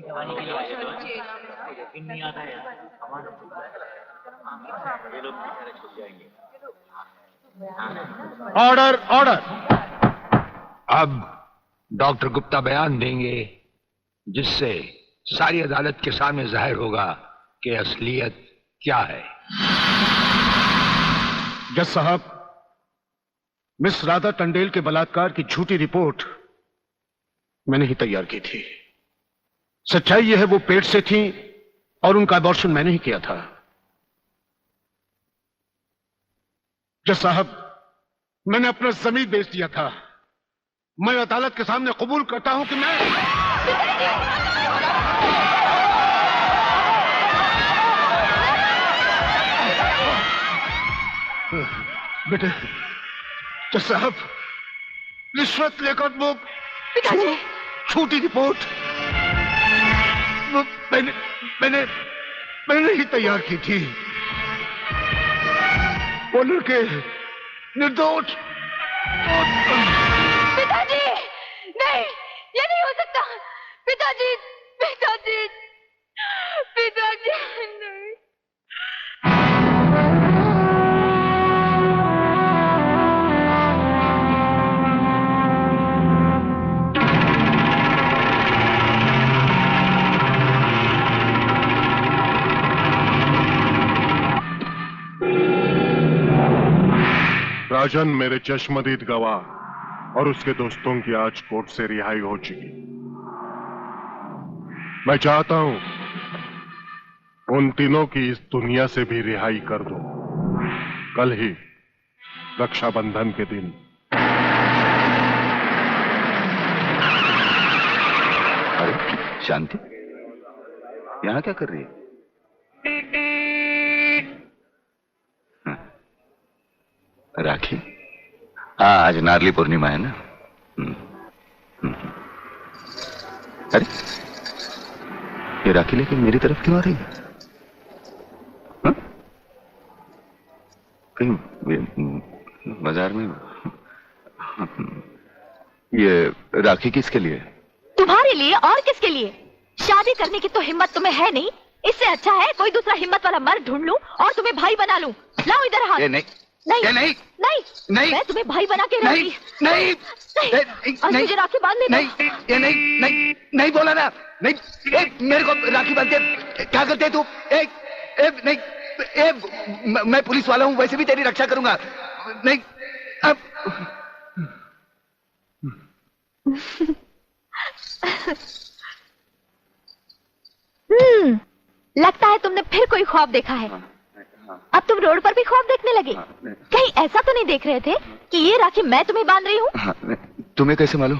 कहानी के लिए आए हो। यकीन नहीं आता है यार, कमाल है। ये लोग बेचारे छूट जाएंगे। Order order. अब डॉक्टर गुप्ता बयान देंगे जिससे सारी अदालत के सामने जाहिर होगा कि असलियत क्या है। जज साहब, मिस राधा टंडेल के बलात्कार की झूठी रिपोर्ट मैंने ही तैयार की थी। सच्चाई यह है वो पेट से थी और उनका अबॉर्शन मैंने ही किया था। जज साहब, मैंने अपना जमीन बेच दिया था। मैं अदालत के सामने कबूल करता हूं कि मैं बेटे, जज साहब, रिश्वत लेकर वो झूठी रिपोर्ट वो मैंने ही तैयार की थी। वो लड़के निर्दोष। पिताजी, नहीं, ये नहीं हो सकता। पिताजी, पिताजी, पिताजी, नहीं। राजन मेरे चश्मदीद गवाह और उसके दोस्तों की आज कोर्ट से रिहाई हो चुकी। मैं चाहता हूं उन तीनों की इस दुनिया से भी रिहाई कर दो। कल ही रक्षाबंधन के दिन। अरे शांति, यहां क्या कर रही है? राखी? हाँ, आज नारली पूर्णिमा है ना। अरे ये राखी लेके मेरी तरफ क्यों आ रही है? हाँ? कहीं बाजार में ये राखी किसके लिए? तुम्हारे लिए और किसके लिए? शादी करने की तो हिम्मत तुम्हें है नहीं। इससे अच्छा है कोई दूसरा हिम्मत वाला मर्द ढूंढ लूं और तुम्हें भाई बना लूं। लाओ इधर हाथ। नहीं नहीं नहीं नहीं नहीं, मैं तुम्हें भाई बना के रहूंगी। नहीं आज मुझे राखी बांध लेना। नहीं, ये नहीं नहीं नहीं बोला ना। नहीं, मेरे को राखी बांधते क्या करते तू? नहीं, मैं पुलिस वाला हूं, वैसे भी तेरी रक्षा करूंगा। नहीं अब लगता है तुमने फिर कोई ख्वाब देखा है। अब तुम रोड पर भी ख्वाब देखने लगे। कहीं ऐसा तो नहीं देख रहे थे कि ये राखी मैं तुम्हें बांध रही हूँ? तुम्हें कैसे मालूम?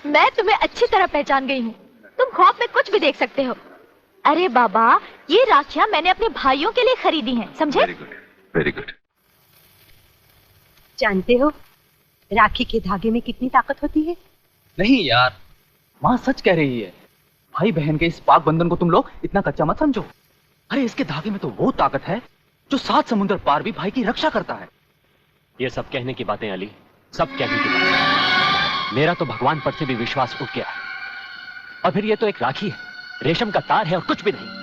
मैं तुम्हें अच्छी तरह पहचान गई हूँ। तुम ख्वाब में कुछ भी देख सकते हो। अरे बाबा, ये राखियां मैंने अपने भाइयों के लिए खरीदी हैं, समझे? Very good, very good. जानते हो राखी के धागे में कितनी ताकत होती है? नहीं यार, माँ सच कह रही है। भाई बहन के इस पाक बंधन को तुम लोग इतना कच्चा मत समझो। अरे इसके धागे में तो वो ताकत है जो 7 समुद्र पार भी भाई की रक्षा करता है। ये सब कहने की बातें अली, सब कहने की बातें। मेरा तो भगवान पर से भी विश्वास उठ गया। और फिर ये तो एक राखी है, रेशम का तार है और कुछ भी नहीं।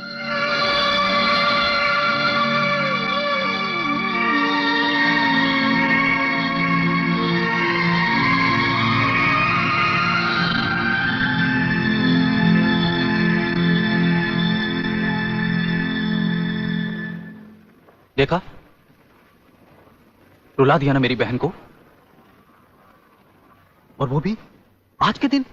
देखा, रुला दिया ना मेरी बहन को, और वो भी आज के दिन।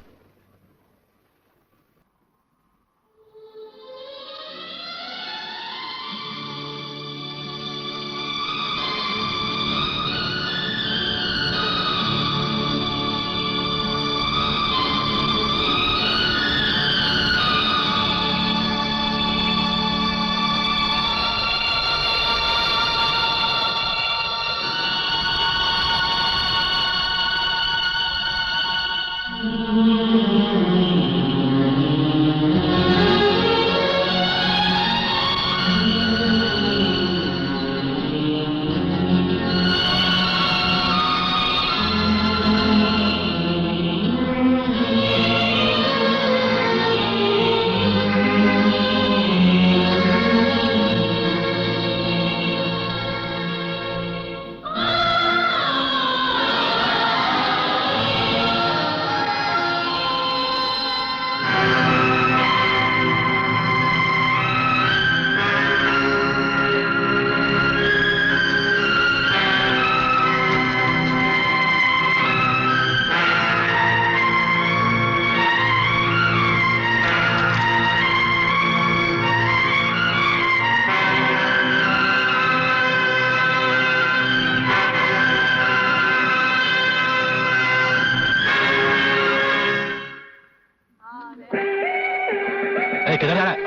किधर जा रहा है?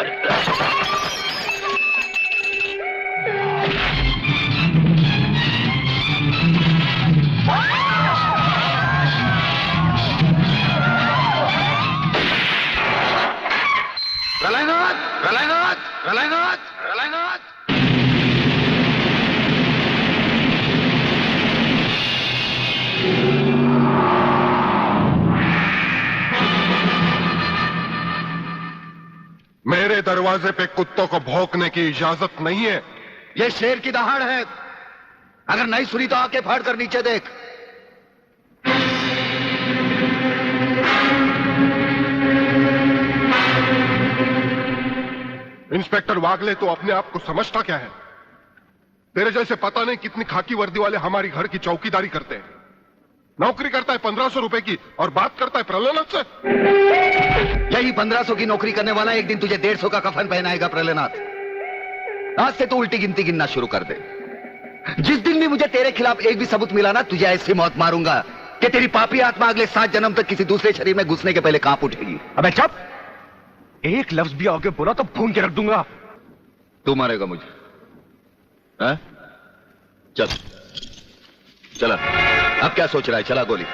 प्रलयनाथ, प्रलयनाथ, प्रलयनाथ, प्रलयनाथ। मेरे दरवाजे पे कुत्तों को भौंकने की इजाजत नहीं है। ये शेर की दहाड़ है। अगर नहीं सुनी तो आके फाड़ कर नीचे देख। इंस्पेक्टर वागले तो अपने आप को समझता क्या है? तेरे जैसे पता नहीं कितनी खाकी वर्दी वाले हमारी घर की चौकीदारी करते हैं। नौकरी करता है 1500 रुपए की और बात करता है प्रलयनाथ से। यही 1500 की नौकरी करने वाला एक दिन तुझे 150 का कफन पहनाएगा प्रलयनाथ। आज से तू उल्टी गिनती गिनना शुरू कर दे। जिस दिन भी मुझे तेरे खिलाफ एक भी सबूत मिला ना, तुझे ऐसी मौत मारूंगा कि तेरी पापी आत्मा अगले 7 जन्म तक किसी दूसरे शरीर में घुसने के पहले कांप उठेगी। अबे चुप! एक लफ्ज भी आगे बोला तो भून के रख दूंगा। तू मारेगा मुझे? है? चल चला। अब क्या सोच रहा है? चला गोली।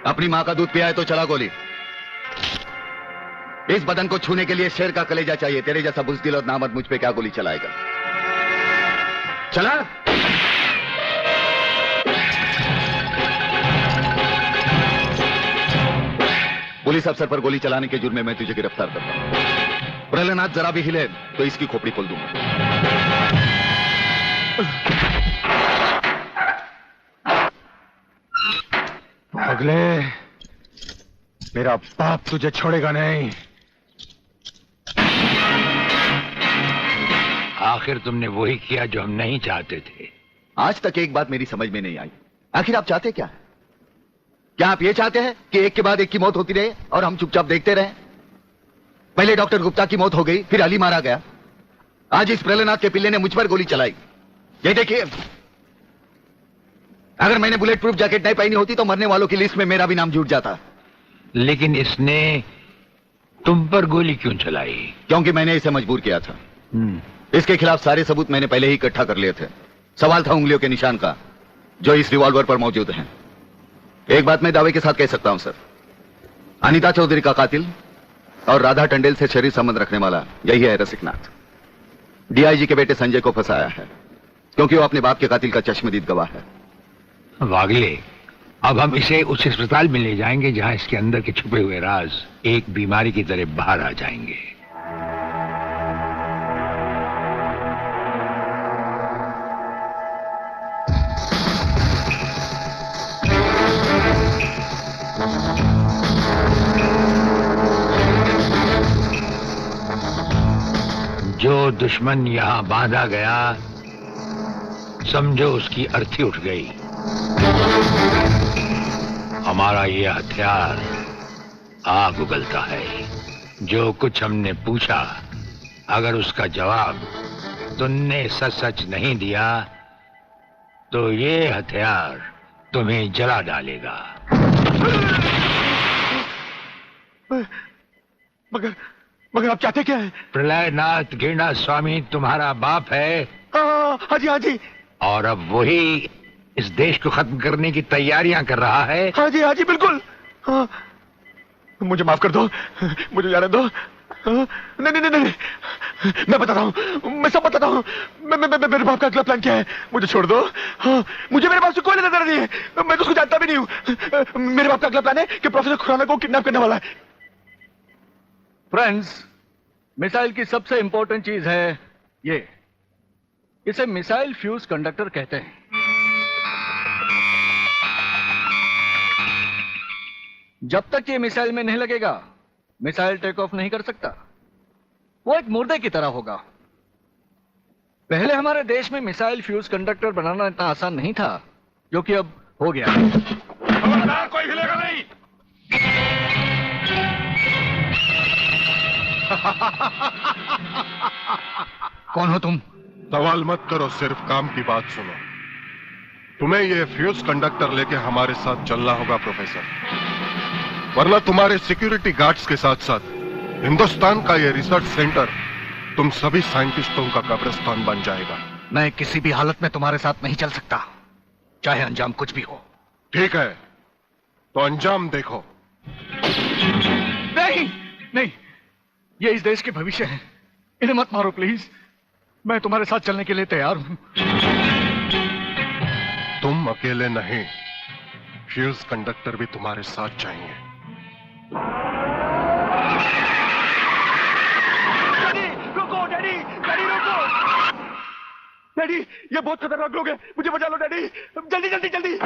अपनी मां का दूध पिया है तो चला गोली। इस बदन को छूने के लिए शेर का कलेजा चाहिए। तेरे जैसा बुज़दिल और नामर्द मुझ पे क्या गोली चलाएगा? चला। पुलिस अफसर पर गोली चलाने के जुर्म में मैं तुझे गिरफ्तार करता हूं। प्रलयनाथ जरा भी हिले तो इसकी खोपड़ी खोल दूंगा। अगले मेरा बाप तुझे छोड़ेगा नहीं। आखिर तुमने वही किया जो हम नहीं चाहते थे। आज तक एक बात मेरी समझ में नहीं आई। आखिर आप चाहते क्या है? क्या आप ये चाहते हैं कि एक के बाद एक की मौत होती रहे और हम चुपचाप देखते रहें? पहले डॉक्टर गुप्ता की मौत हो गई, फिर अली मारा गया, आज इस प्रलयनाथ के पिल्ले ने मुझ पर गोली चलाई। ये देखिए, अगर मैंने बुलेट प्रूफ जैकेट नहीं पहनी होती तो मरने वालों की लिस्ट में मेरा भी नाम जुट जाता। लेकिन इसने तुम पर गोली क्यों चलाई? क्योंकि मैंने इसे मजबूर किया था। इसके खिलाफ सारे सबूत मैंने पहले ही इकट्ठा कर लिए थे। सवाल था उंगलियों के निशान का, जो इस रिवॉल्वर पर मौजूद हैं। एक बात मैं दावे के साथ कह सकता हूं सर, अनीता चौधरी का कातिल और राधा टंडेल से शरीर संबंध रखने वाला यही है रसिकनाथ। डीआईजी के बेटे संजय को फंसाया है क्योंकि वो अपने बाप के कातिल का चश्मदीद गवाह है। वागले, अब हम इसे उस अस्पताल में ले जाएंगे जहां इसके अंदर के छुपे हुए राज एक बीमारी की तरह बाहर आ जाएंगे। जो दुश्मन यहां बांधा गया, समझो उसकी अर्थी उठ गई। हमारा ये हथियार आग उगलता है। जो कुछ हमने पूछा, अगर उसका जवाब तुमने सच सच नहीं दिया तो ये हथियार तुम्हें जला डालेगा। मगर आप चाहते क्या है? प्रलयनाथ गिरना स्वामी तुम्हारा बाप है। हाँ जी, हाँ जी। और अब वही इस देश को खत्म करने की तैयारियां कर रहा है। हाँ जी बिल्कुल। हाँ, मुझे माफ कर दो, मुझे जाने दो। नहीं नहीं नहीं, मैं बताता हूँ, मैं सब बताता हूँ। मेरे बाप का अगला प्लान क्या है? मुझे छोड़ दो। हाँ, मुझे मेरे बाप से कोई लेना देना नहीं है। मैं तो उसको जानता भी नहीं हूँ। मेरे बाप का अगला प्लान है कि प्रोफेसर खुराना को किडनैप करने वाला है। फ्रेंड्स, मिसाइल की सबसे इंपॉर्टेंट चीज है ये, इसे मिसाइल फ्यूज कंडक्टर कहते हैं। जब तक ये मिसाइल में नहीं लगेगा, मिसाइल टेक ऑफ नहीं कर सकता। वो एक मुर्दे की तरह होगा। पहले हमारे देश में मिसाइल फ्यूज कंडक्टर बनाना इतना आसान नहीं था, जो कि अब हो गया। कोई हिलेगा नहीं। कौन हो तुम? सवाल मत करो, सिर्फ काम की बात सुनो। तुम्हें ये फ्यूज कंडक्टर लेके हमारे साथ चलना होगा प्रोफेसर, वरना तुम्हारे सिक्योरिटी गार्ड्स के साथ साथ हिंदुस्तान का ये रिसर्च सेंटर तुम सभी साइंटिस्टों का कब्रिस्तान बन जाएगा। मैं किसी भी हालत में तुम्हारे साथ नहीं चल सकता, चाहे अंजाम कुछ भी हो। ठीक है, तो अंजाम देखो। नहीं नहीं, ये इस देश के भविष्य है, इन्हें मत मारो प्लीज। मैं तुम्हारे साथ चलने के लिए तैयार हूं। तुम अकेले नहीं, फ्यूज कंडक्टर भी तुम्हारे साथ जाएंगे। रुको डैडी, डैडी रुको। डैडी, ये बहुत खतरनाक लोग हैं, मुझे बचा लो डैडी, जल्दी जल्दी जल्दी।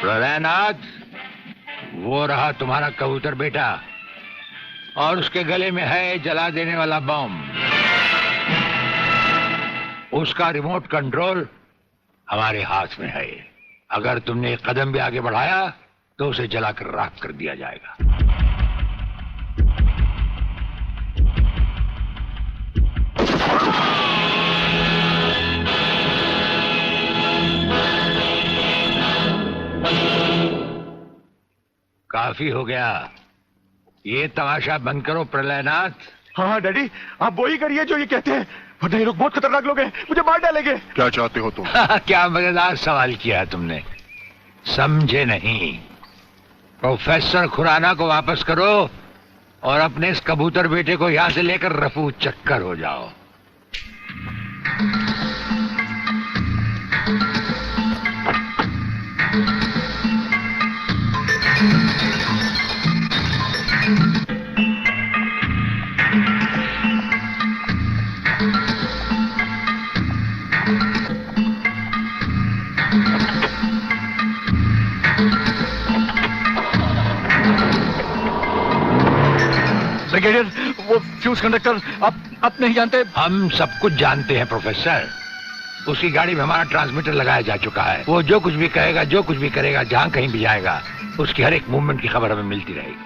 प्रलयनाथ, वो रहा तुम्हारा कबूतर बेटा, और उसके गले में है जला देने वाला बम। उसका रिमोट कंट्रोल हमारे हाथ में है। अगर तुमने एक कदम भी आगे बढ़ाया तो उसे जलाकर राख कर दिया जाएगा। काफी हो गया, ये तमाशा बंद करो प्रलयनाथ। हाँ डैडी, आप वही करिए जो ये कहते हैं, वरना ये लोग बहुत खतरनाक लोग हैं, मुझे मार डालेंगे। क्या चाहते हो तुम? क्या मजेदार सवाल किया तुमने, समझे नहीं। प्रोफेसर खुराना को वापस करो और अपने इस कबूतर बेटे को यहां से लेकर रफू चक्कर हो जाओ। ब्रिगेडियर, वो फ्यूज कंडक्टर आप नहीं जानते? हम सब कुछ जानते हैं प्रोफेसर। उसकी गाड़ी में हमारा ट्रांसमीटर लगाया जा चुका है। वो जो कुछ भी कहेगा, जो कुछ भी करेगा, जहां कहीं भी जाएगा, उसकी हर एक मूवमेंट की खबर हमें मिलती रहेगी।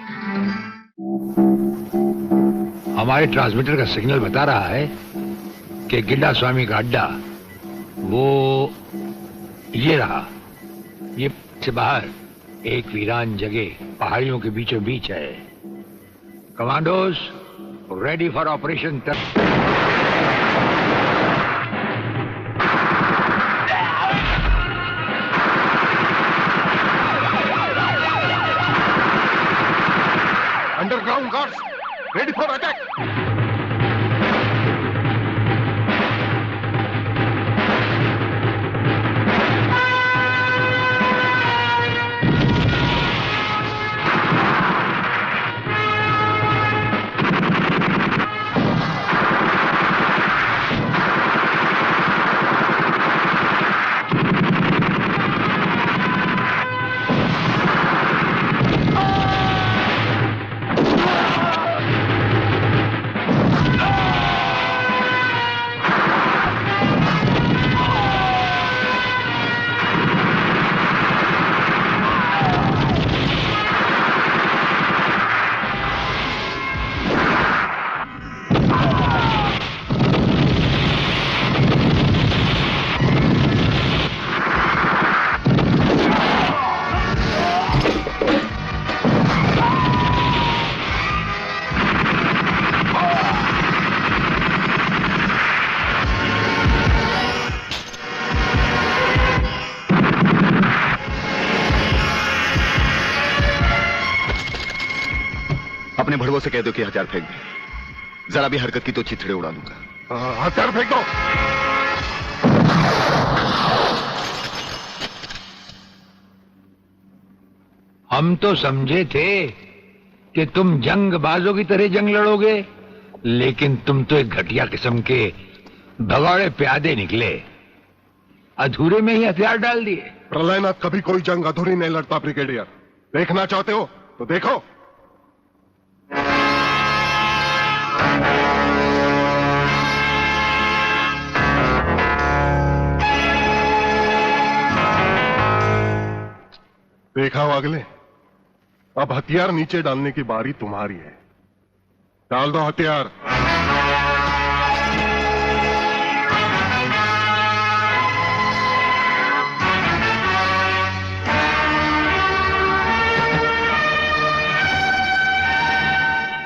हमारे ट्रांसमीटर का सिग्नल बता रहा है कि गिड्डा स्वामी का अड्डा वो ये रहा। ये से बाहर एक वीरान जगह पहाड़ियों के बीचों बीच है। Commandos ready for operation. Underground guards ready for attack. अपने भड़वों से कह दो कि हथियार फेंक दे। जरा भी हरकत की तो चिथड़े उड़ा दूंगा। हथियार फेंक दो। हम तो समझे थे कि तुम जंगबाजों की तरह जंग लड़ोगे, लेकिन तुम तो एक घटिया किस्म के भगौड़े प्यादे निकले। अधूरे में ही हथियार डाल दिए। प्रलयनाथ कभी कोई जंग अधूरी नहीं लड़ता ब्रिगेडियर। देखना चाहते हो तो देखो। देखा वागले, अब हथियार नीचे डालने की बारी तुम्हारी है। डाल दो हथियार।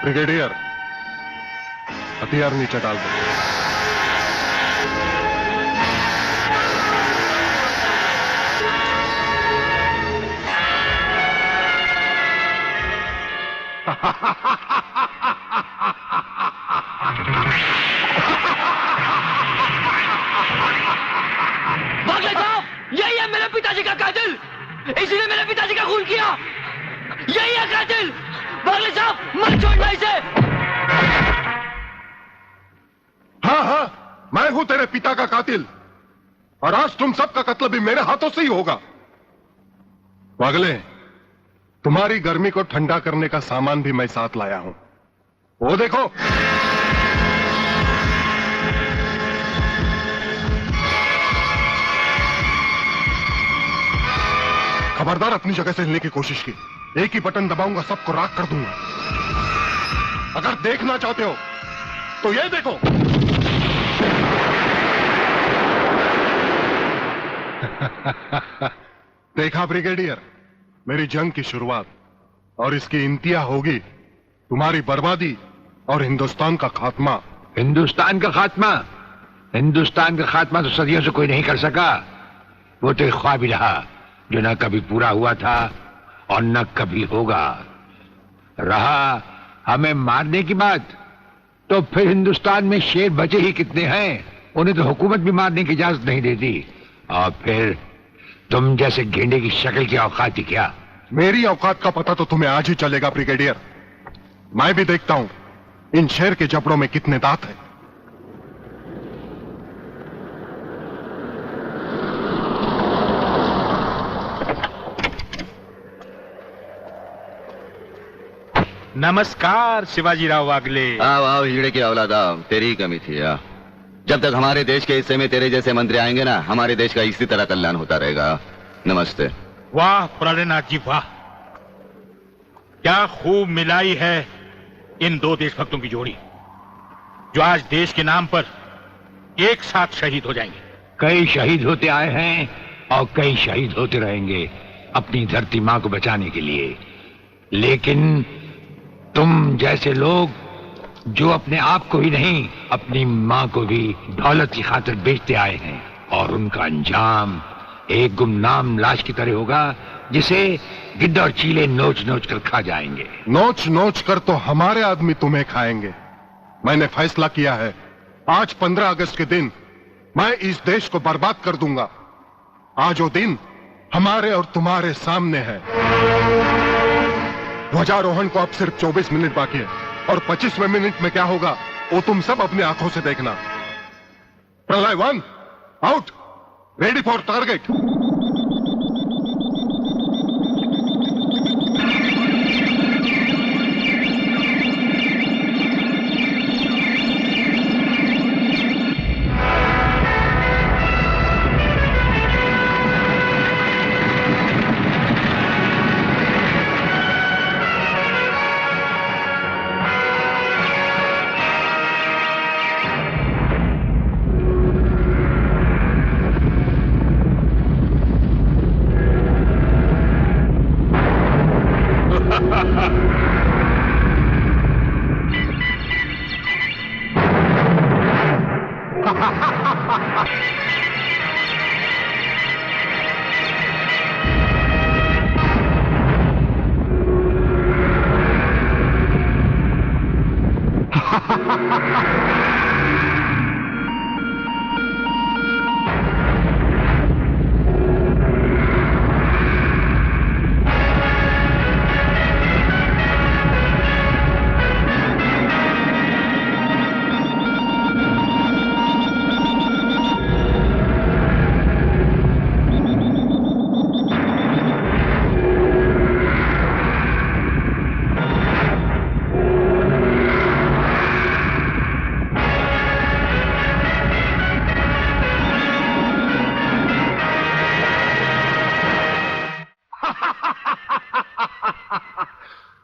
ब्रिगेडियर, हथियार नीचे डाल दो। बागले साहब, यही है मेरे पिताजी का कातिल, इसी ने मेरे पिताजी का खून किया। यही है कातिल। बागले साहब, मत छोड़ना इसे। हाँ हाँ, मैं हूं तेरे पिता का कातिल, और आज तुम सबका कत्ल भी मेरे हाथों से ही होगा। बागले, तुम्हारी गर्मी को ठंडा करने का सामान भी मैं साथ लाया हूं, वो देखो। खबरदार अपनी जगह से हिलने की कोशिश की। एक ही बटन दबाऊंगा, सबको राख कर दूंगा। अगर देखना चाहते हो तो ये देखो। देखा ब्रिगेडियर, मेरी जंग की शुरुआत, और इसकी इंतहा होगी तुम्हारी बर्बादी और हिंदुस्तान का खात्मा। हिंदुस्तान का खात्मा? हिंदुस्तान का खात्मा तो सदियों से कोई नहीं कर सका। वो तो एक ख्वाब ही रहा जो न कभी पूरा हुआ था और न कभी होगा। रहा हमें मारने की बात, तो फिर हिंदुस्तान में शेर बचे ही कितने हैं, उन्हें तो हुकूमत भी मारने की इजाजत नहीं देती। और फिर तुम जैसे गेंडे की शक्ल की औकात ही क्या? मेरी औकात का पता तो तुम्हें आज ही चलेगा ब्रिगेडियर। मैं भी देखता हूं इन शेर के जबड़ों में कितने दांत हैं। नमस्कार शिवाजीराव वागले। आओ आओ हिजड़े की औलाद आओ, तेरी ही कमी थी। आ जब तक हमारे देश के हिस्से में तेरे जैसे मंत्री आएंगे ना, हमारे देश का इसी तरह कल्याण होता रहेगा। नमस्ते। वाह प्राणनाथ जी वाह, क्या खूब मिलाई है इन दो देशभक्तों की जोड़ी, जो आज देश के नाम पर एक साथ शहीद हो जाएंगे। कई शहीद होते आए हैं और कई शहीद होते रहेंगे अपनी धरती मां को बचाने के लिए। लेकिन तुम जैसे लोग जो अपने आप को ही नहीं, अपनी मां को भी दौलत की खातिर बेचते आए हैं, और उनका अंजाम एक गुमनाम लाश की तरह होगा जिसे गिद्ध और चीले नोच नोच कर खा जाएंगे। नोच नोच कर तो हमारे आदमी तुम्हें खाएंगे। मैंने फैसला किया है, आज 15 अगस्त के दिन मैं इस देश को बर्बाद कर दूंगा। आज वो दिन हमारे और तुम्हारे सामने है। ध्वजारोहण को अब सिर्फ 24 मिनट बाकी है, और 25वें मिनट में क्या होगा वो तुम सब अपनी आंखों से देखना। प्रलय 1 आउट, रेडी फॉर टारगेट।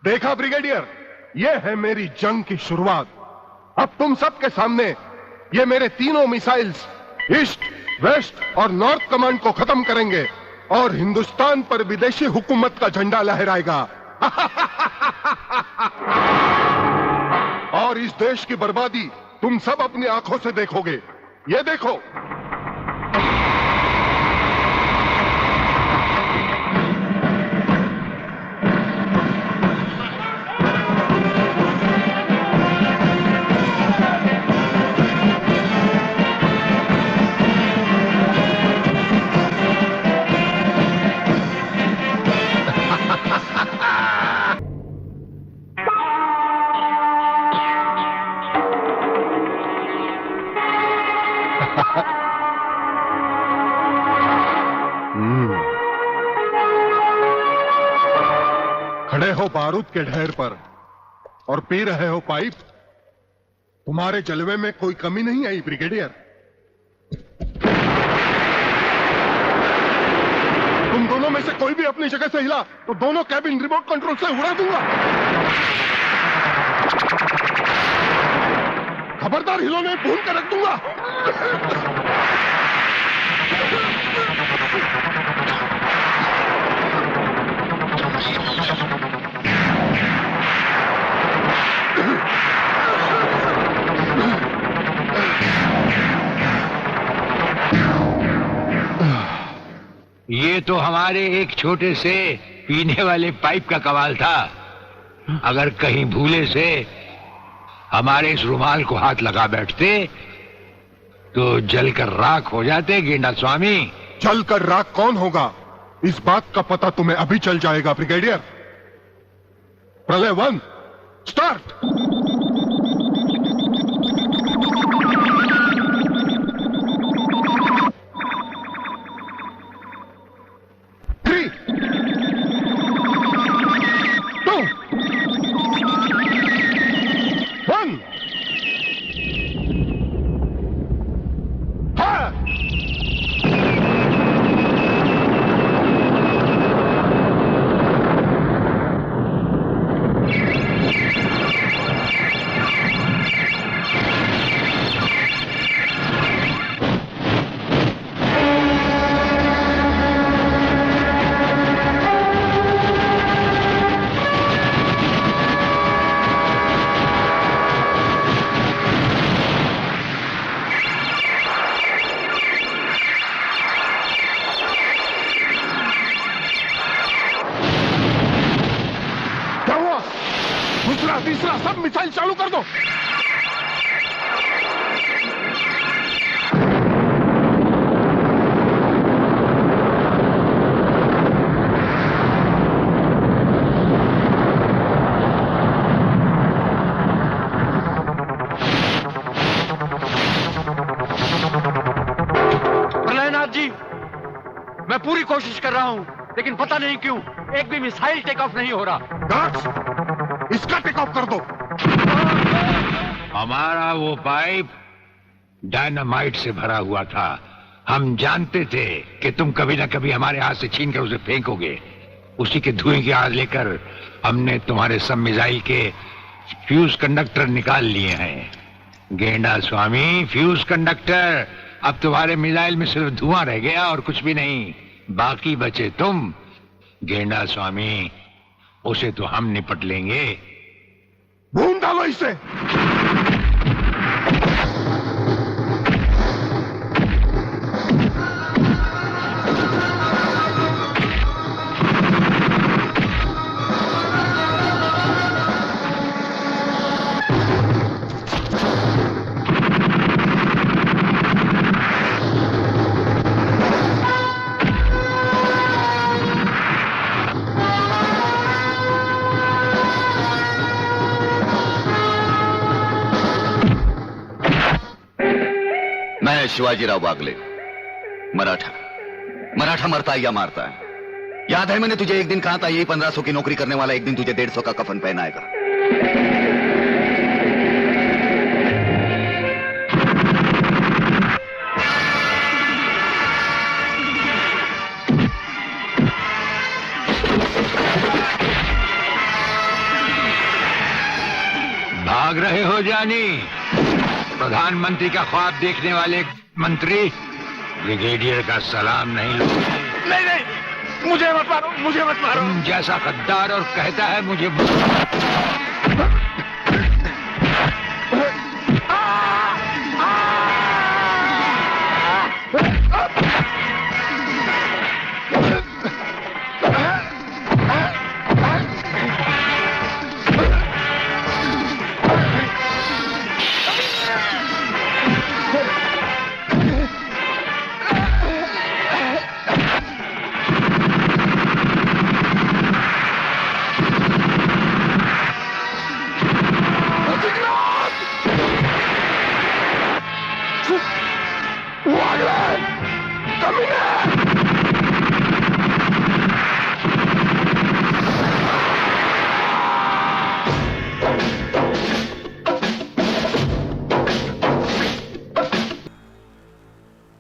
देखा ब्रिगेडियर, ये है मेरी जंग की शुरुआत। अब तुम सबके सामने ये मेरे तीनों मिसाइल्स ईस्ट, वेस्ट और नॉर्थ कमांड को खत्म करेंगे, और हिंदुस्तान पर विदेशी हुकूमत का झंडा लहराएगा। इस देश की बर्बादी तुम सब अपनी आंखों से देखोगे। ये देखो। खड़े हो बारूद के ढेर पर और पी रहे हो पाइप। तुम्हारे जलवे में कोई कमी नहीं आई ब्रिगेडियर। तुम दोनों में से कोई भी अपनी जगह से हिला तो दोनों कैबिन रिमोट कंट्रोल से उड़ा दूंगा। खबरदार हिलो नहीं, भून कर रख दूंगा। ये तो हमारे एक छोटे से पीने वाले पाइप का कमाल था। अगर कहीं भूले से हमारे इस रुमाल को हाथ लगा बैठते तो जलकर राख हो जाते गेंडा स्वामी। जलकर राख कौन होगा इस बात का पता तुम्हें अभी चल जाएगा ब्रिगेडियर। प्रलय 1 स्टार्ट। तीसरा सब मिसाइल चालू कर दो। प्रलयनाथ जी, मैं पूरी कोशिश कर रहा हूं, लेकिन पता नहीं क्यों एक भी मिसाइल टेक ऑफ नहीं हो रहा। इसका टेक ऑफ कर दो। हमारा वो पाइप डायनामाइट से भरा हुआ था। हम जानते थे कि तुम कभी ना कभी हमारे हाथ से छीन कर उसे फेंकोगे। उसी के धुएं की आग लेकर हमने तुम्हारे सब मिसाइल के फ्यूज कंडक्टर निकाल लिए हैं। गेंडा स्वामी, फ्यूज कंडक्टर। अब तुम्हारे मिसाइल में सिर्फ धुआं रह गया और कुछ भी नहीं। बाकी बचे तुम। गेंडा स्वामी, उसे तो हम निपट लेंगे। भून डालो इसे। मैं शिवाजीराव बागले, मराठा मरता है या मारता है। याद है मैंने तुझे एक दिन कहा था यही 1500 की नौकरी करने वाला एक दिन तुझे 150 का कफन पहनाएगा। भाग रहे हो जानी? प्रधानमंत्री का ख्वाब देखने वाले मंत्री ब्रिगेडियर का सलाम नहीं लो। नहीं नहीं, मुझे मत मारो, मुझे मत मारो। तुम जैसा गद्दार और कहता है मुझे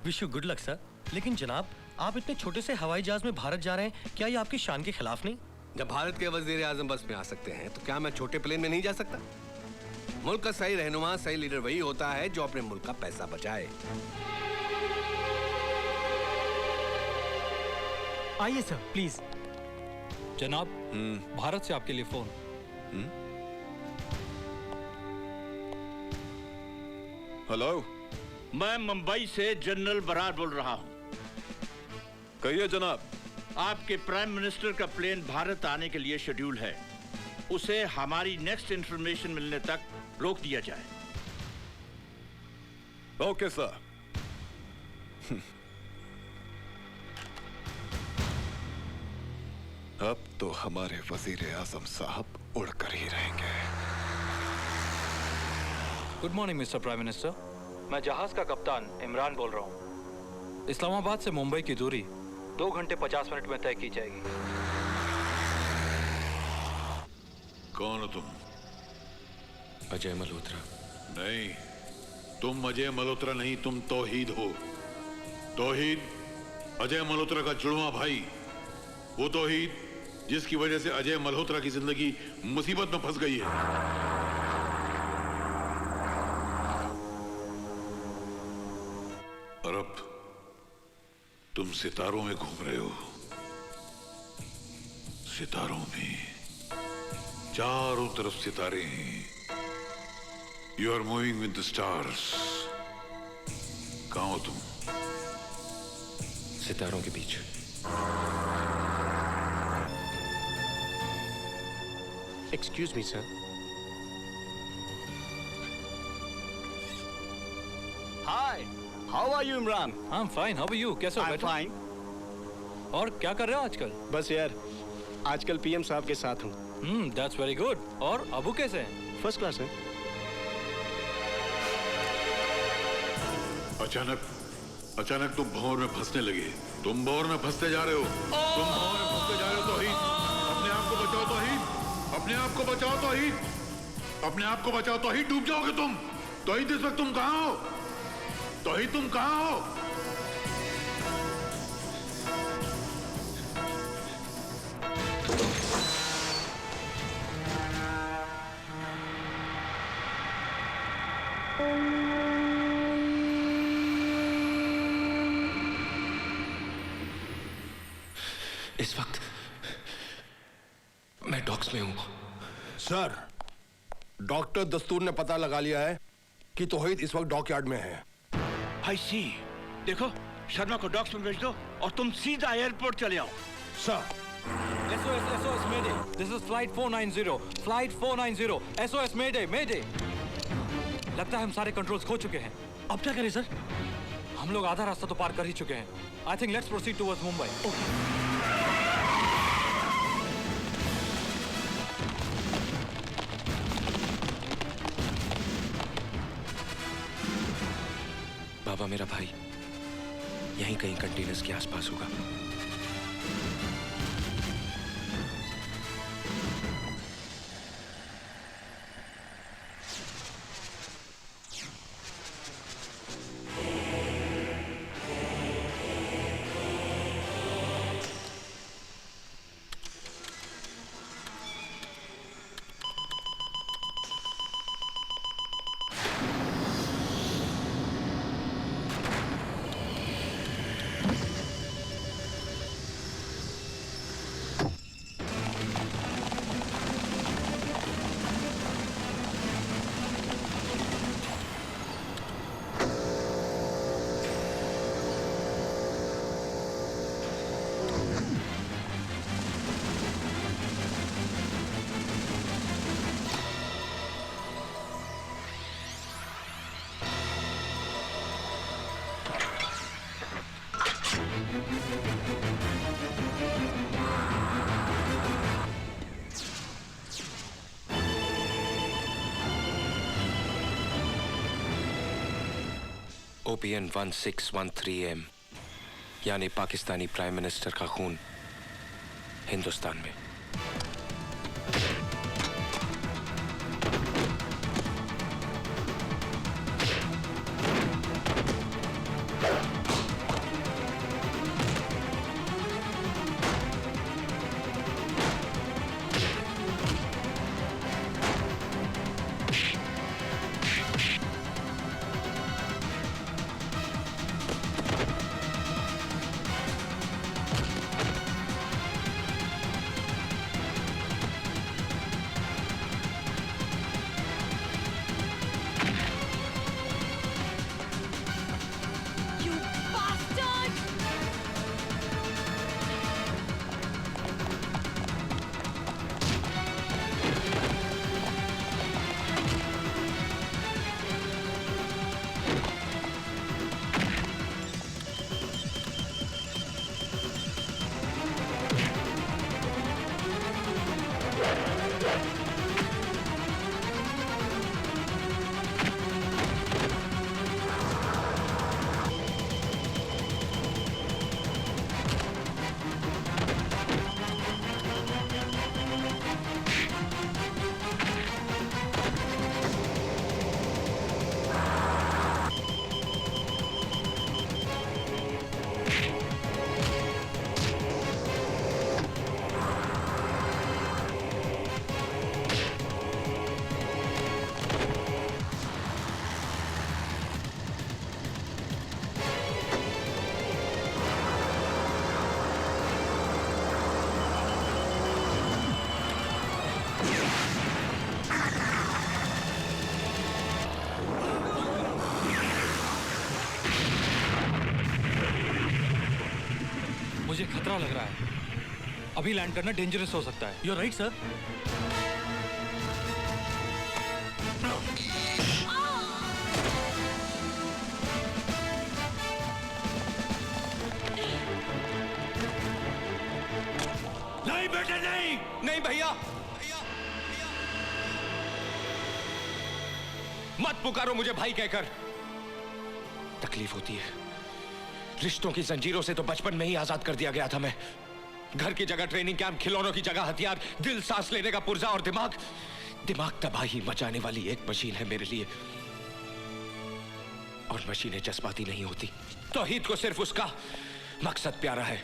wish you good luck sir. लेकिन जनाब, आप इतने छोटे से हवाई जहाज में भारत जा रहे हैं, क्या ये आपकी शान के खिलाफ नहीं? जब भारत के वजीर आजम बस में आ सकते हैं तो क्या मैं छोटे प्लेन में नहीं जा सकता? मुल्क का सही रहनुमा, सही लीडर वही होता है जो अपने मुल्क का पैसा बचाए। आइए सर, प्लीज। जनाब, भारत से आपके लिए फोन। हेलो, मैं मुंबई से जनरल बरार बोल रहा हूं। कहिए जनाब। आपके प्राइम मिनिस्टर का प्लेन भारत आने के लिए शेड्यूल है। उसे हमारी नेक्स्ट इंफॉर्मेशन मिलने तक रोक दिया जाए। Okay sir. अब तो हमारे वजीर आजम साहब उड़कर ही रहेंगे। Good morning mister prime minister. मैं जहाज का कप्तान इमरान बोल रहा हूँ। इस्लामाबाद से मुंबई की दूरी 2 घंटे 50 मिनट में तय की जाएगी। कौन हो तुम? अजय मल्होत्रा। नहीं, तुम अजय मल्होत्रा नहीं, तुम तौहीद हो। तौहीद अजय मल्होत्रा का जुड़वा भाई। वो तौहीद जिसकी वजह से अजय मल्होत्रा की जिंदगी मुसीबत में फंस गई है। और अब तुम सितारों में घूम रहे हो। सितारों में चारों तरफ सितारे हैं। You are moving with the stars. कहां हो तुम? सितारों के बीच। Excuse me sir. Hi, how are you Imran? I am fine, how are you? कैसे हो? फाइन। और क्या कर रहे हो आजकल? बस यार, आजकल पीएम साहब के साथ हूँ। That's very good. और अबू कैसे हैं? फर्स्ट क्लास है। अचानक तुम भंवर में फंसने लगे। तुम भंवर में फंसते जा रहे हो। तुम भंवर में फंसते जा रहे हो। तौहीद, अपने आप को बचाओ। तौहीद, अपने आप को बचाओ। तौहीद, अपने आप को बचाओ। तौहीद, डूब जाओगे तुम। तौहीद, इस वक्त तुम कहां हो? तौहीद, तुम कहां हो? इस वक्त मैं डॉक्स में हूं। सर, डॉक्टर दस्तूर ने पता लगा लिया है कि तौहीद इस वक्त डॉकयार्ड में है। आई सी। देखो, शर्मा को डॉक्स में भेज दो और तुम सीधा एयरपोर्ट चले आओ। Sir. SOS Mayday. This is flight 490. Flight 490. SOS Mayday. Mayday. लगता है हम सारे कंट्रोल्स खो चुके हैं। अब क्या करें सर? हम लोग आधा रास्ता तो पार कर ही चुके हैं। I think let's proceed towards Mumbai. Okay. बाबा, मेरा भाई यहीं कहीं कंटेनर्स के आसपास होगा। OPN 1613M, यानी पाकिस्तानी प्राइम मिनिस्टर का खून हिंदुस्तान में। मुझे खतरा लग रहा है। अभी लैंड करना डेंजरस हो सकता है। You're right, sir. नहीं बेटे नहीं, नहीं भैया, मत पुकारो मुझे भाई कहकर। तकलीफ होती है। रिश्तों की जंजीरों से तो बचपन में ही आजाद कर दिया गया था मैं। घर की जगह ट्रेनिंग कैंप, खिलौनों की जगह हथियार, दिल सांस लेने का पुर्जा और दिमाग तबाही मचाने वाली एक मशीन है मेरे लिए। और मशीनें जज्बाती नहीं होती। तौहीद को सिर्फ उसका मकसद प्यारा है,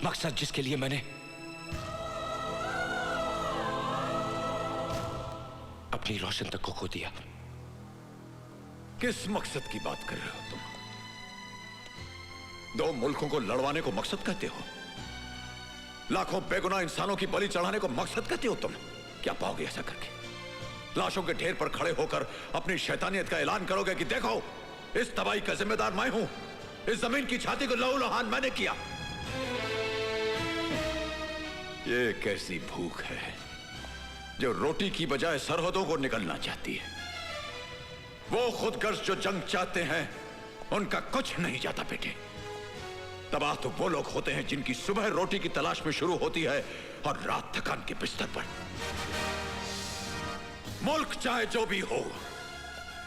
मकसद जिसके लिए मैंने अपनी रोशन तक को खो दिया। किस मकसद की बात कर रहे हो तुम? दो मुल्कों को लड़वाने को मकसद कहते हो? लाखों बेगुनाह इंसानों की बलि चढ़ाने को मकसद कहते हो तुम? क्या पाओगे ऐसा करके? लाशों के ढेर पर खड़े होकर अपनी शैतानियत का ऐलान करोगे कि देखो, इस तबाही का जिम्मेदार मैं हूं, इस जमीन की छाती को लहूलुहान मैंने किया। ये कैसी भूख है जो रोटी की बजाय सरहदों को निकलना चाहती है। वो खुदगर्ज जो जंग चाहते हैं उनका कुछ नहीं जाता बेटे। तबाह तो वो लोग होते हैं जिनकी सुबह रोटी की तलाश में शुरू होती है और रात थकान के बिस्तर पर। मुल्क चाहे जो भी हो,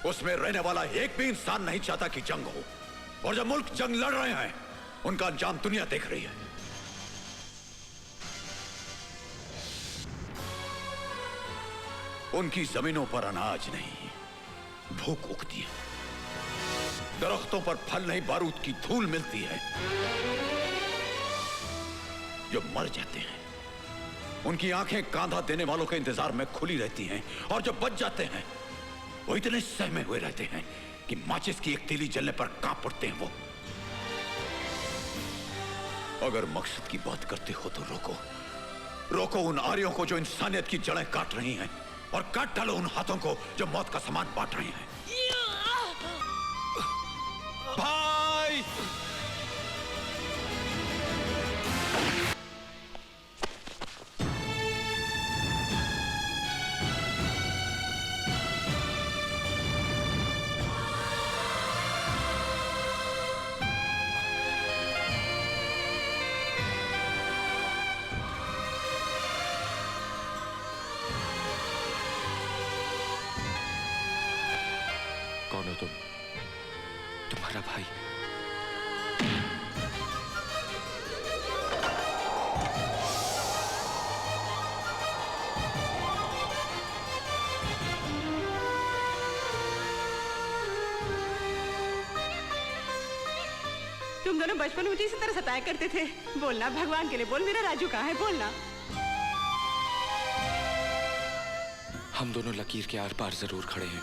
उसमें रहने वाला एक भी इंसान नहीं चाहता कि जंग हो। और जब मुल्क जंग लड़ रहे हैं, उनका अंजाम दुनिया देख रही है। उनकी जमीनों पर अनाज नहीं, भूख उगती है। दरख्तों पर फल नहीं, बारूद की धूल मिलती है। जो मर जाते हैं उनकी आंखें कांधा देने वालों के इंतजार में खुली रहती हैं, और जो बच जाते हैं वो इतने सहमे हुए रहते हैं कि माचिस की एक तीली जलने पर कांप उठते हैं। वो अगर मकसद की बात करते हो तो रोको उन आर्यों को जो इंसानियत की जड़ें काट रही हैं, और काट डालो उन हाथों को जो मौत का सामान बांट रहे हैं। भाई तुम दोनों बचपन में मुझे इसी तरह सताया करते थे। बोलना, भगवान के लिए बोल, मेरा राजू कहाँ है? बोलना। हम दोनों लकीर के आर पार जरूर खड़े हैं,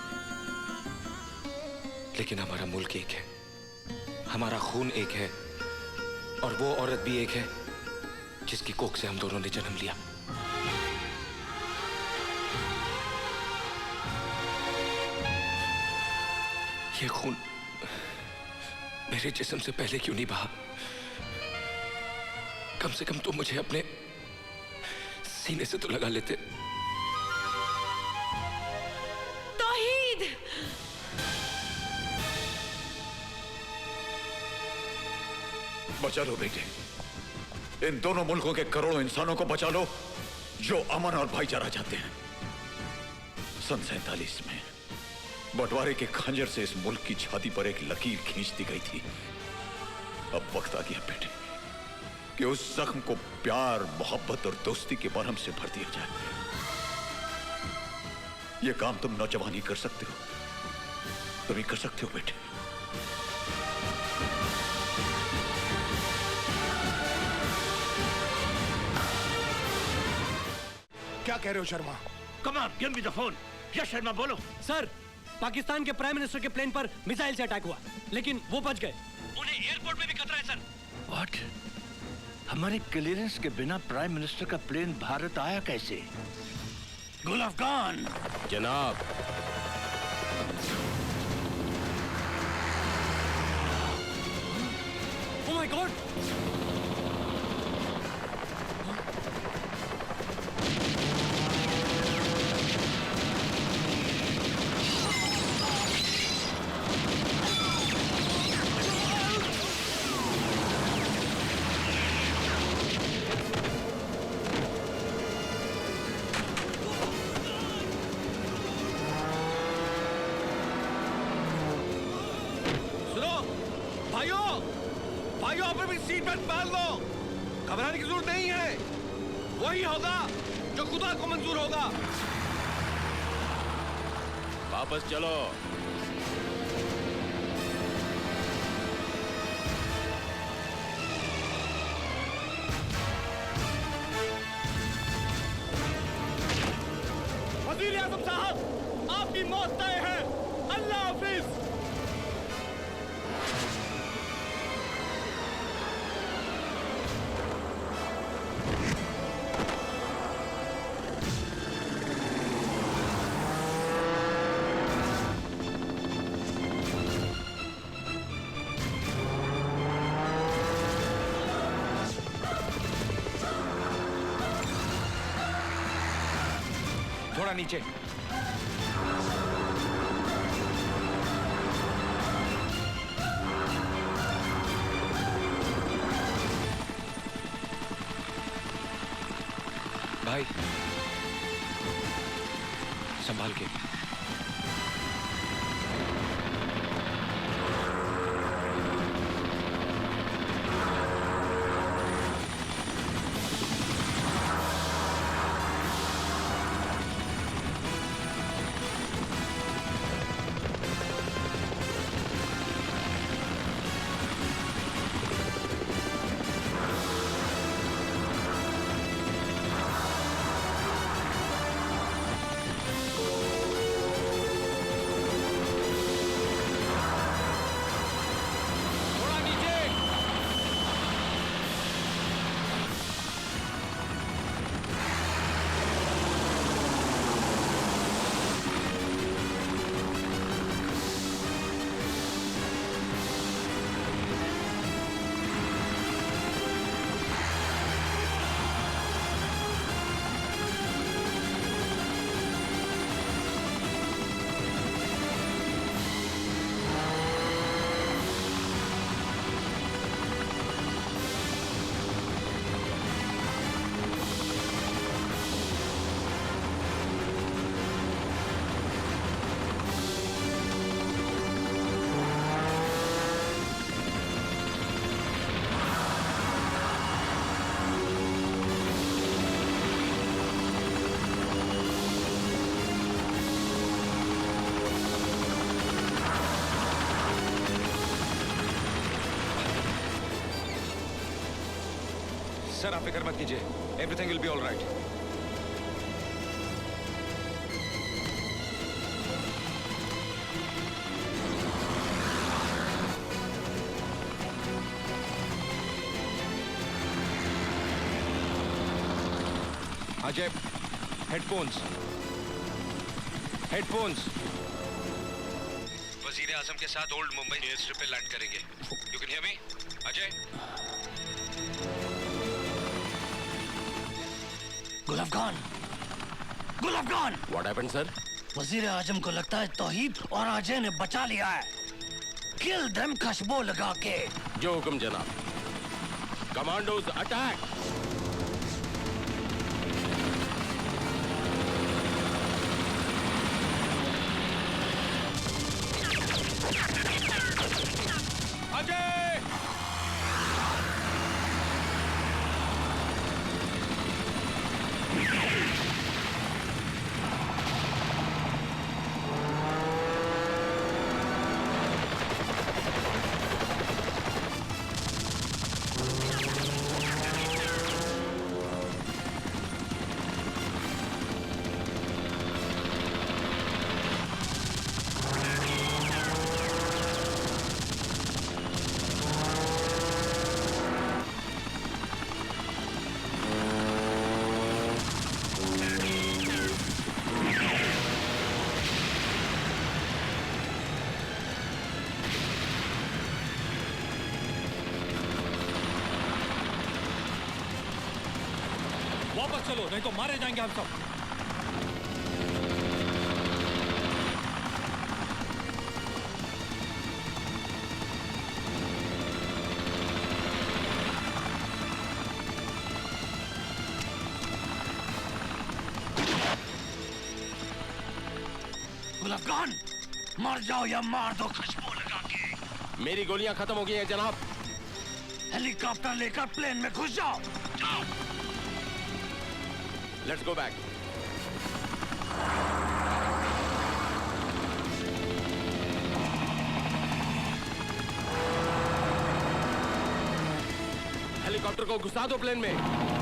लेकिन हमारा मुल्क एक है, हमारा खून एक है, और वो औरत भी एक है जिसकी कोख से हम दोनों ने जन्म लिया। ये खून मेरे जिस्म से पहले क्यों नहीं बहा? कम से कम तुम मुझे अपने सीने से तो लगा लेते। तौहीद! बचा लो बेटे, इन दोनों मुल्कों के करोड़ों इंसानों को बचा लो जो अमन और भाईचारा चाहते हैं। सन 47 में बंटवारे के खंजर से इस मुल्क की छाती पर एक लकीर खींच दी गई थी। अब वक्त आ गया बेटे कि उस जख्म को प्यार, मोहब्बत और दोस्ती के मरहम से भर दिया जाए। यह काम तुम नौजवान ही कर सकते हो, तुम ही कर सकते हो बेटे। क्या कह रहे हो Sharma? Come on, give me the phone. Yes Sharma, बोलो। सर, पाकिस्तान के प्राइम मिनिस्टर के प्लेन पर मिसाइल से अटैक हुआ, लेकिन वो बच गए। उन्हें एयरपोर्ट में भी खतरा है सर। व्हाट? हमारे क्लियरेंस के बिना प्राइम मिनिस्टर का प्लेन भारत आया कैसे? गुल अफगान। जनाब, ओह माय गॉड! भाइयों, आप भी सीट बेल्ट पहन लो। घबराने की जरूरत नहीं है, वही होगा जो खुदा को मंजूर होगा। वापस चलो। वज़ीर आज़म साहब, आपकी मौत तय है। अल्लाह हाफिज। थोड़ा नीचे। भाई संभाल के। सर आप फिक्र मत कीजिए, everything will be all right. Ajay, headphones, headphones. वजीर आजम के साथ ओल्ड मुंबई एयर स्ट्रिप पे लैंड करेंगे। You can hear me Ajay? Gulab Khan, gulab Khan. What happened sir? वजीर आजम को लगता है तौहीद और अजय ने बचा लिया है। किल देम खुशबू लगा के। जो हुक्म जनाब। Commandos attack. अजय! वापस चलो, नहीं तो मारे जाएंगे हम सब। गुलाब खान, मर जाओ या मार दो खुशबू लगा के। मेरी गोलियां खत्म हो गई हैं जनाब। हेलीकॉप्टर लेकर प्लेन में घुस जाओ। जाओ। Let's go back. हेलीकॉप्टर को घुसा दो प्लेन में।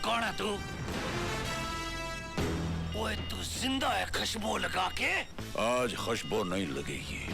कौन है तू? ओए तू जिंदा है खुशबू लगा के? आज खुशबू नहीं लगेगी।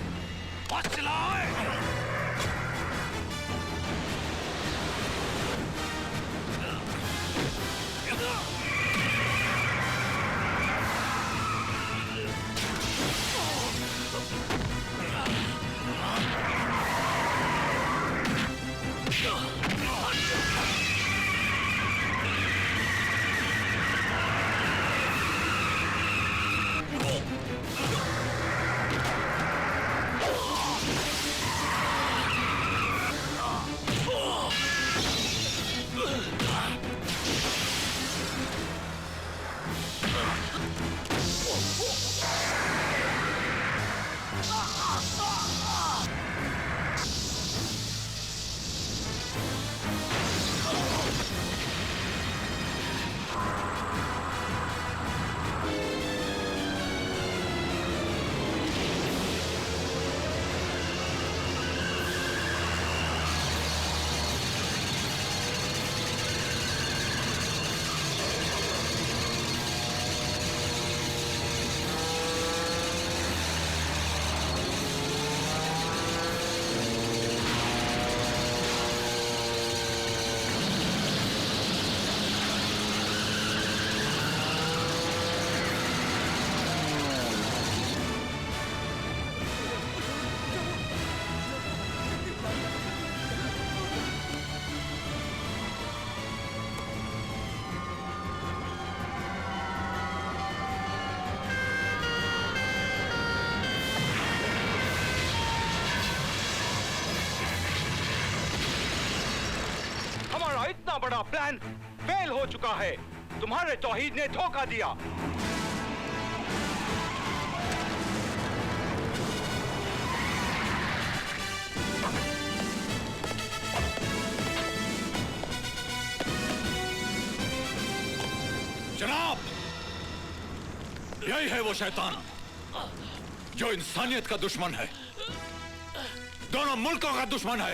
हमारा इतना बड़ा प्लान फेल हो चुका है। तुम्हारे तौहीद ने धोखा दिया। जनाब, यही है वो शैतान जो इंसानियत का दुश्मन है, दोनों मुल्कों का दुश्मन है।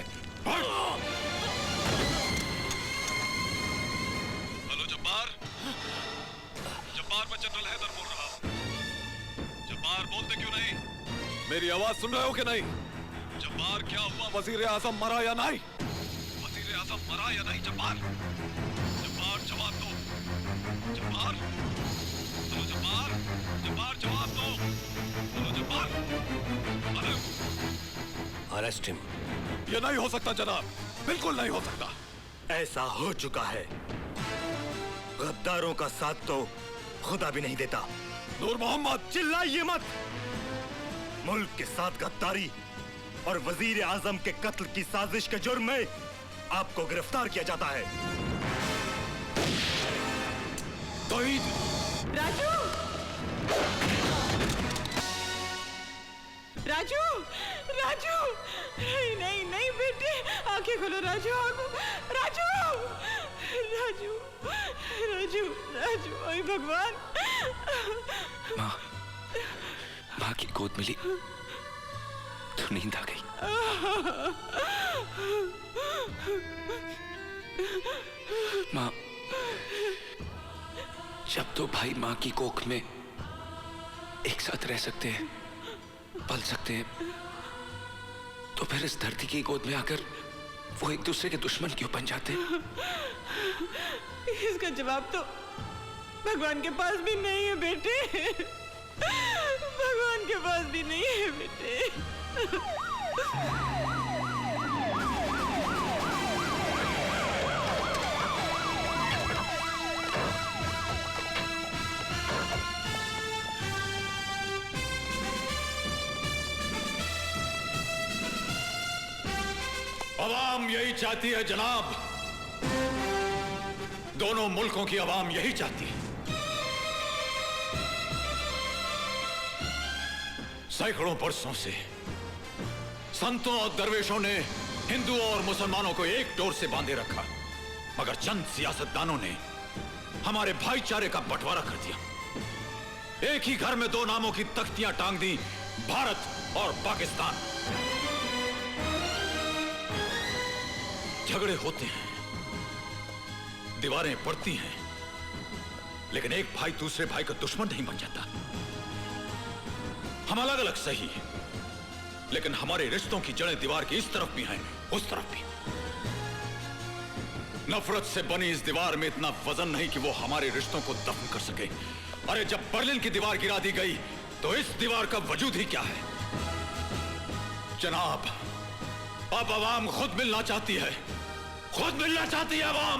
हेलो जब्बार, जब्बार मैं जनरल हैदर बोल रहा हूं। जब्बार बोलते क्यों नहीं? मेरी आवाज सुन रहे हो कि नहीं? जब्बार क्या हुआ, वजीर आजम मरा या नहीं? वजीर आजम मरा या नहीं? जब्बार, जब्बार जवाब दो। जब्बार, हेलो जब्बार, जब्बार जवाब दो। Hello Jabbar, hello. Arrest him. ये नहीं हो सकता जनाब, बिल्कुल नहीं हो सकता। ऐसा हो चुका है। गद्दारों का साथ तो खुदा भी नहीं देता। नूर मोहम्मद, चिल्लाइए मत। मुल्क के साथ गद्दारी और वजीर आजम के कत्ल की साजिश के जुर्म में आपको गिरफ्तार किया जाता है। राजू, राजू, राजू, नहीं नहीं नहीं बेटे, आंखें खोलो राजू, राजू, राजू, राजू, राजू, ओए भगवान। माँ, माँ की गोद मिली तो नींद आ गई। माँ, जब तो भाई माँ की कोख में एक साथ रह सकते हैं, पल सकते हैं, तो फिर इस धरती की गोद में आकर वो एक दूसरे के दुश्मन क्यों बन जाते हैं? इसका जवाब तो भगवान के पास भी नहीं है बेटे, भगवान के पास भी नहीं है बेटे। अवाम यही चाहती है जनाब, दोनों मुल्कों की अवाम यही चाहती है। सैकड़ों बरसों से संतों और दरवेशों ने हिंदुओं और मुसलमानों को एक डोर से बांधे रखा, मगर चंद सियासतदानों ने हमारे भाईचारे का बंटवारा कर दिया। एक ही घर में दो नामों की तख्तियां टांग दी, भारत और पाकिस्तान। झगड़े होते हैं, दीवारें पड़ती हैं, लेकिन एक भाई दूसरे भाई का दुश्मन नहीं बन जाता। हम अलग अलग सही हैं, लेकिन हमारे रिश्तों की जड़ें दीवार की इस तरफ भी हैं, उस तरफ भी। नफरत से बनी इस दीवार में इतना वजन नहीं कि वो हमारे रिश्तों को दफन कर सके। अरे जब बर्लिन की दीवार गिरा दी गई तो इस दीवार का वजूद ही क्या है? जनाब, अब आवाम खुद मिलना चाहती है, खुद मिलना चाहती है आवाम।